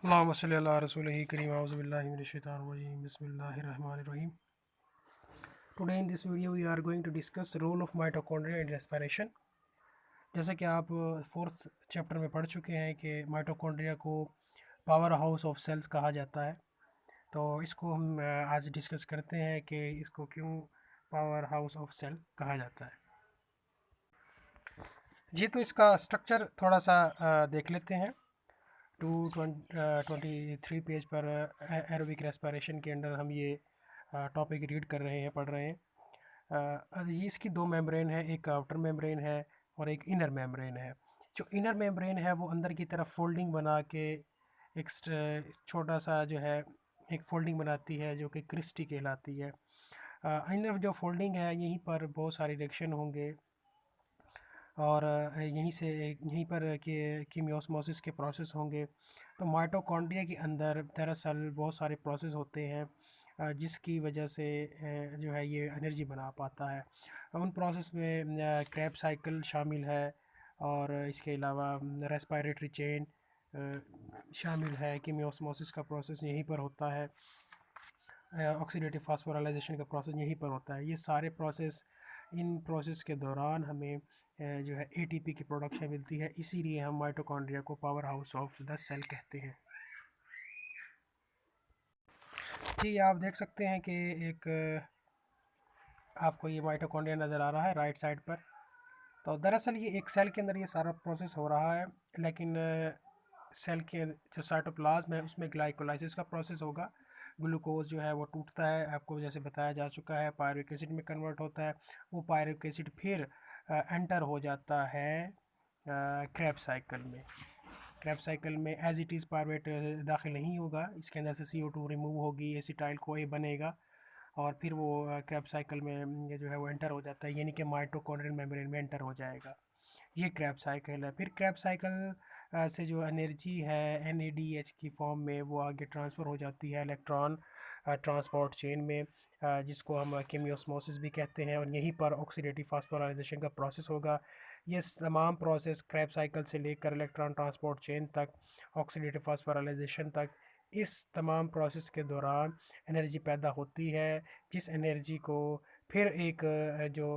अल्लाहुम्मा सल्लि अला रसूलिही करीम औज़ु बिल्लाहि मिनश शैतानिर रजीम बिस्मिल्लाहिर रहमानिर रहीम। Today in this video we are going to discuss role of mitochondria in respiration. जैसा कि आप फोर्थ चैप्टर में पढ़ चुके हैं कि माइटोकॉन्ड्रिया को पावर हाउस ऑफ सेल्स कहा जाता है। तो इसको हम आज डिस्कस करते हैं कि इसको क्यों पावर हाउस ऑफ सेल कहा जाता है। जी, तो इसका स्ट्रक्चर थोड़ा सा देख लेते हैं। 23 पेज पर एरोबिक रेस्पिरेशन के अंडर हम ये टॉपिक रीड कर रहे हैं, पढ़ रहे हैं। ये इसकी दो मेम्ब्रेन है, एक आउटर मेम्ब्रेन है और एक इनर मेम्ब्रेन है। जो इनर मेम्ब्रेन है वो अंदर की तरफ फोल्डिंग बना के एक छोटा सा जो है एक फोल्डिंग बनाती है जो कि क्रिस्टी कहलाती है। इनर जो फोल्डिंग है यहीं पर बहुत सारे रिएक्शन होंगे और यहीं पर कि कीमियोस्मोसिस के प्रोसेस होंगे। तो माइटोकॉन्ड्रिया के अंदर दरअसल बहुत सारे प्रोसेस होते हैं जिसकी वजह से जो है ये एनर्जी बना पाता है। उन प्रोसेस में क्रैब साइकिल शामिल है और इसके अलावा रेस्पिरेटरी चेन शामिल है। कीमियोस्मोसिस का प्रोसेस यहीं पर होता है, ऑक्सीडेटिव फास्फोराइलेशन का प्रोसेस यहीं पर होता है। ये सारे प्रोसेस इन प्रोसेस के दौरान हमें जो है एटीपी की प्रोडक्शन मिलती है, इसीलिए हम माइटोकॉन्ड्रिया को power house of the cell कहते हैं। जी, आप देख सकते हैं कि एक आपको ये माइटोकॉन्ड्रिया नज़र आ रहा है राइट साइड पर। तो दरअसल ये एक सेल के अंदर ये सारा प्रोसेस हो रहा है, लेकिन सेल के जो साइटोप्लाज्म है उसमें ग्लाइकोलाइसिस का प्रोसेस होगा। ग्लूकोज जो है वो टूटता है, आपको जैसे बताया जा चुका है, पायरुविक एसिड में कन्वर्ट होता है। वो पायरुविक एसिड फिर एंटर हो जाता है क्रैब साइकिल में। क्रैब साइकिल में एज इट इज़ पायरुवेट दाखिल नहीं होगा, इसके अंदर से CO2 रिमूव होगी, एसिटाइल CoA बनेगा और फिर वो क्रैब साइकिल में ये जो है वो एंटर हो जाता है, यानी कि माइटोकॉन्ड्रियल मेम्ब्रेन में एंटर हो जाएगा। ये क्रैब साइकिल है। फिर क्रैब साइकिल से जो एनर्जी है NADH की फॉर्म में वो आगे ट्रांसफ़र हो जाती है इलेक्ट्रॉन ट्रांसपोर्ट चेन में, जिसको हम कीमियोस्मोसिस भी कहते हैं, और यहीं पर ऑक्सीडेटिव फास्फोराइलेशन का प्रोसेस होगा। ये तमाम प्रोसेस क्रैब साइकिल से लेकर इलेक्ट्रॉन ट्रांसपोर्ट चेन तक, ऑक्सीडेटिव फास्फोराइलेशन तक, इस तमाम प्रोसेस के दौरान एनर्जी पैदा होती है, जिस एनर्जी को फिर एक जो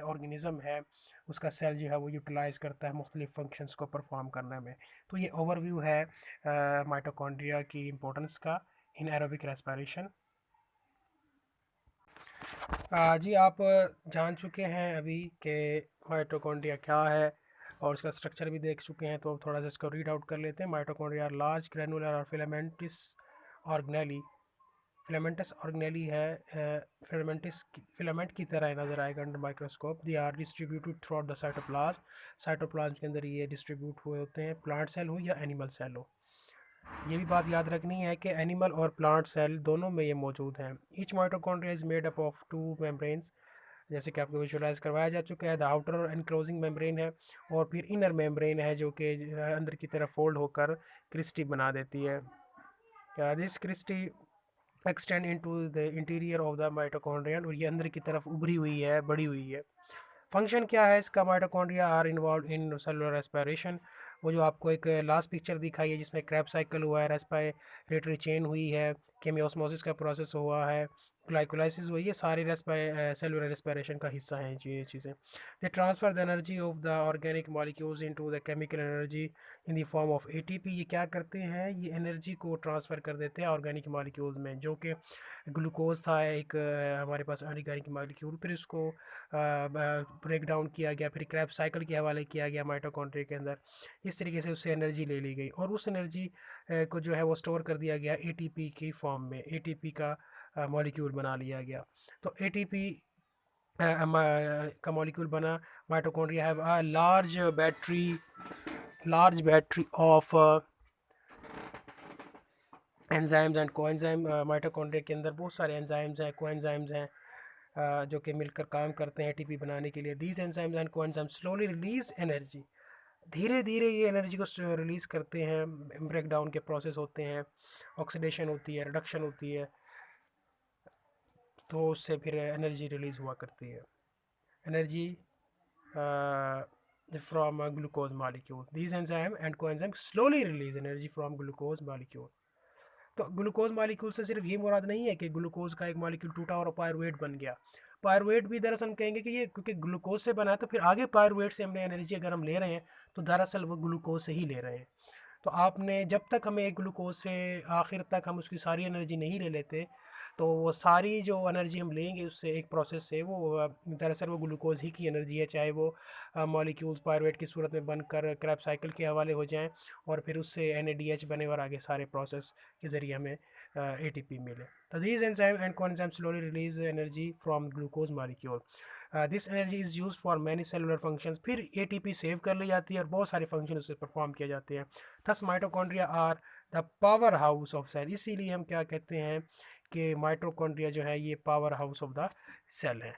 ऑर्गेनिज़म है उसका सेल जो है वो यूटिलाइज़ करता है मुख्तलिफ़ फंक्शंस को परफॉर्म करने में। तो ये ओवरव्यू है माइटोकॉन्ड्रिया की इम्पोर्टेंस का इन एरोबिक रेस्पिरेशन। जी, आप जान चुके हैं अभी कि माइटोकॉन्ड्रिया क्या है और उसका स्ट्रक्चर भी देख चुके हैं, तो अब थोड़ा सा इसको रीड आउट कर लेते हैं। माइटोकॉन्ड्रिया आर लार्ज ग्रैनुलर और फिलामेंटस ऑर्गेनेली। फिलामेंटस ऑर्गेनेली है, फिलामेंट की तरह नज़र आएगा under microscope. They are distributed throughout the cytoplasm. Cytoplasm के अंदर ये डिस्ट्रीब्यूट हुए होते हैं, प्लांट सेल हो या एनिमल सेल हो। ये भी बात याद रखनी है कि एनिमल और प्लांट सेल दोनों में ये मौजूद हैं। Each mitochondria is made up of 2 membranes, जैसे कि आपको विजुअलाइज करवाया जा चुका है। द आउटर एनक्लोजिंग मेम्ब्रेन है और फिर इनर मेम्ब्रेन है जो कि अंदर की तरफ फोल्ड होकर क्रिस्टी बना देती है। This cristae extend into the interior of the mitochondria, और ये अंदर की तरफ उभरी हुई है, बड़ी हुई है। फंक्शन क्या है इसका? Mitochondria are involve in cellular respiration. वो जो आपको एक लास्ट पिक्चर दिखाई है जिसमें क्रैब साइकिल हुआ है, रेस्पिरेटरी चेन हुई है, केमियोस्मोसिस का प्रोसेस हुआ है, ग्लाइकोलाइसिस हुई है, ये सारी सेलुलर रेस्पिरेशन का हिस्सा हैं ये चीज़ें। They transfer the energy of the organic molecules into the chemical energy in the form of ATP। ये क्या करते हैं? ये एनर्जी को ट्रांसफ़र कर देते हैं ऑर्गेनिक मॉलिक्यूल्स में, जो कि ग्लूकोज था एक हमारे पास ऑर्गेनिक मॉलिक्यूल, फिर इसको ब्रेक डाउन किया गया, फिर क्रैब साइकिल के हवाले किया गया माइटोकॉन्ड्रिया के अंदर। इस तरीके से उससे एनर्जी ले ली गई और उस एनर्जी को जो है वो स्टोर कर दिया गया ATP की फॉर्म में। ATP का मॉलिक्यूल बना लिया गया। तो ATP का मॉलिक्यूल बना। Mitochondria have a large battery of enzymes and coenzyme. Mitochondria के अंदर बहुत सारे एंजाइम्स हैं, कोएंजाइम्स हैं, जो कि मिलकर काम करते हैं ATP बनाने के लिए। These enzymes and coenzymes slowly release energy. धीरे धीरे ये एनर्जी को रिलीज़ करते हैं, ब्रेक डाउन के प्रोसेस होते हैं, ऑक्सीडेशन होती है, रिडक्शन होती है, तो उससे फिर एनर्जी रिलीज़ हुआ करती है। Energy from a glucose molecule. These enzyme and coenzyme slowly release energy from glucose molecule. तो ग्लूकोज मालिक्यूल से सिर्फ ये मुराद नहीं है कि ग्लूकोज का एक मालिक्यूल टूटा और पायरुवेट बन गया। पायरुवेट भी दरअसल हम कहेंगे कि ये क्योंकि ग्लूकोज से बना है तो फिर आगे पायरुवेट से हमने एनर्जी अगर हम ले रहे हैं तो दरअसल वो ग्लूकोज से ही ले रहे हैं। तो आपने जब तक हमें एक ग्लूकोज से आखिर तक हम उसकी सारी एनर्जी नहीं ले लेते तो वो सारी जो एनर्जी हम लेंगे उससे एक प्रोसेस से वो दरअसल वो ग्लूकोज ही की एनर्जी है, चाहे वो मॉलिक्यूल्स पायरुवेट की सूरत में बनकर क्रैब साइकिल के हवाले हो जाएं और फिर उससे NADH बने और आगे सारे प्रोसेस के ज़रिए हमें ATP मिले। तो these enzyme and coenzyme slowly release energy from glucose molecule. This energy is use for many cellular functions. फिर ATP सेव कर ली जाती है और बहुत सारे फंक्शन उससे परफॉर्म किए जाते हैं। Thus mitochondria are the power house of cell. इसीलिए हम क्या कहते हैं कि माइटोकॉन्ड्रिया जो है ये power house of the cell है।